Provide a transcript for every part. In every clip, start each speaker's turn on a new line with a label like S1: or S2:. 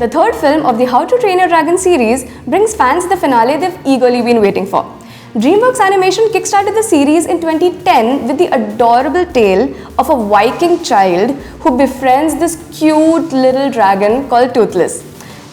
S1: The third film of the How to Train Your Dragon series brings fans the finale they've eagerly been waiting for. DreamWorks Animation kickstarted the series in 2010 with the adorable tale of a Viking child who befriends this cute little dragon called Toothless.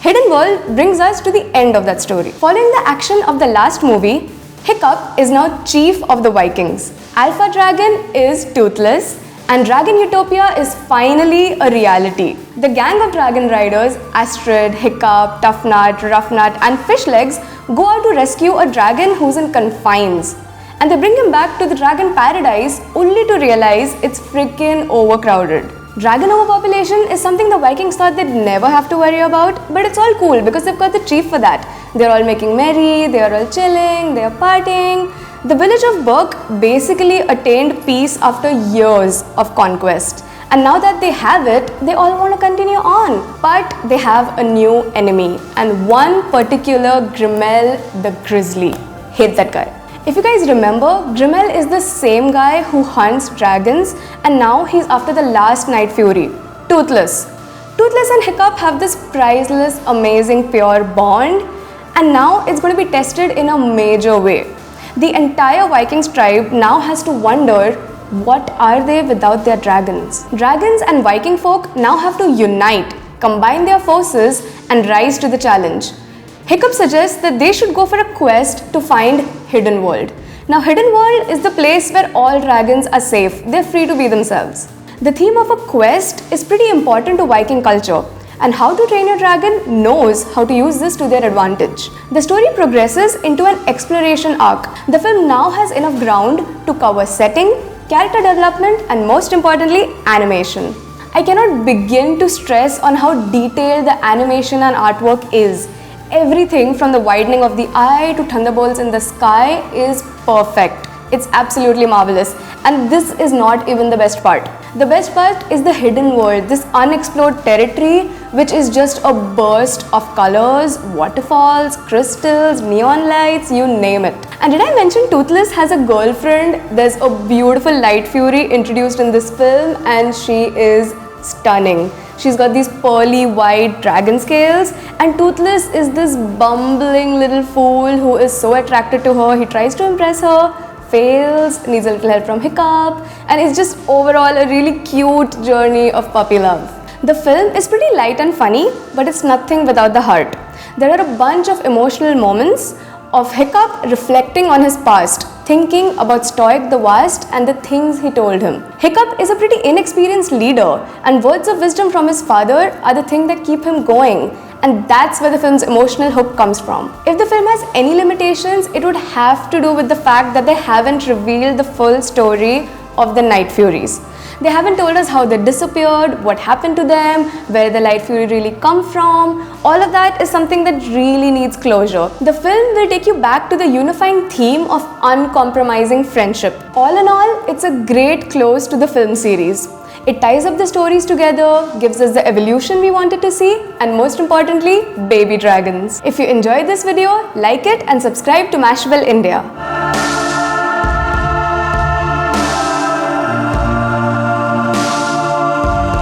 S1: Hidden World brings us to the end of that story. Following the action of the last movie, Hiccup is now chief of the Vikings. Alpha Dragon is Toothless, and Dragon Utopia is finally a reality. The gang of dragon riders, Astrid, Hiccup, Tough Nut, Rough Nut, and Fishlegs go out to rescue a dragon who's in confines. And they bring him back to the dragon paradise only to realize it's freaking overcrowded. Dragon overpopulation is something the Vikings thought they'd never have to worry about, but it's all cool because they've got the chief for that. They're all making merry, they're all chilling, they're partying. The village of Burke basically attained peace after years of conquest. And now that they have it, they all want to continue on. But they have a new enemy, and one particular Grimmel the Grizzly. Hate that guy. If you guys remember, Grimmel is the same guy who hunts dragons, and now he's after the last Night Fury, Toothless. Toothless and Hiccup have this priceless, amazing, pure bond, and now it's going to be tested in a major way. The entire Vikings tribe now has to wonder, what are they without their dragons? Dragons and Viking folk now have to unite, combine their forces, and rise to the challenge. Hiccup suggests that they should go for a quest to find Hidden World. Now, Hidden World is the place where all dragons are safe. They're free to be themselves. The theme of a quest is pretty important to Viking culture, and How to Train Your Dragon knows how to use this to their advantage. The story progresses into an exploration arc. The film now has enough ground to cover setting, character development, and most importantly, animation. I cannot begin to stress on how detailed the animation and artwork is. Everything from the widening of the eye to thunderbolts in the sky is perfect. It's absolutely marvelous. And this is not even the best part. The best part is the hidden world, this unexplored territory, which is just a burst of colors, waterfalls, crystals, neon lights, you name it. And did I mention Toothless has a girlfriend? There's a beautiful Light Fury introduced in this film, and she is stunning. She's got these pearly white dragon scales, and Toothless is this bumbling little fool who is so attracted to her. He tries to impress her, fails, needs a little help from Hiccup, and it's just overall a really cute journey of puppy love. The film is pretty light and funny, but it's nothing without the heart. There are a bunch of emotional moments of Hiccup reflecting on his past, thinking about Stoic the Vast and the things he told him. Hiccup is a pretty inexperienced leader, and words of wisdom from his father are the thing that keep him going, and that's where the film's emotional hook comes from. If the film has any limitations, it would have to do with the fact that they haven't revealed the full story of the Night Furies. They haven't told us how they disappeared, what happened to them, where the Light Fury really come from. All of that is something that really needs closure. The film will take you back to the unifying theme of uncompromising friendship. All in all, it's a great close to the film series. It ties up the stories together, gives us the evolution we wanted to see, and most importantly, baby dragons. If you enjoyed this video, like it and subscribe to Mashable India.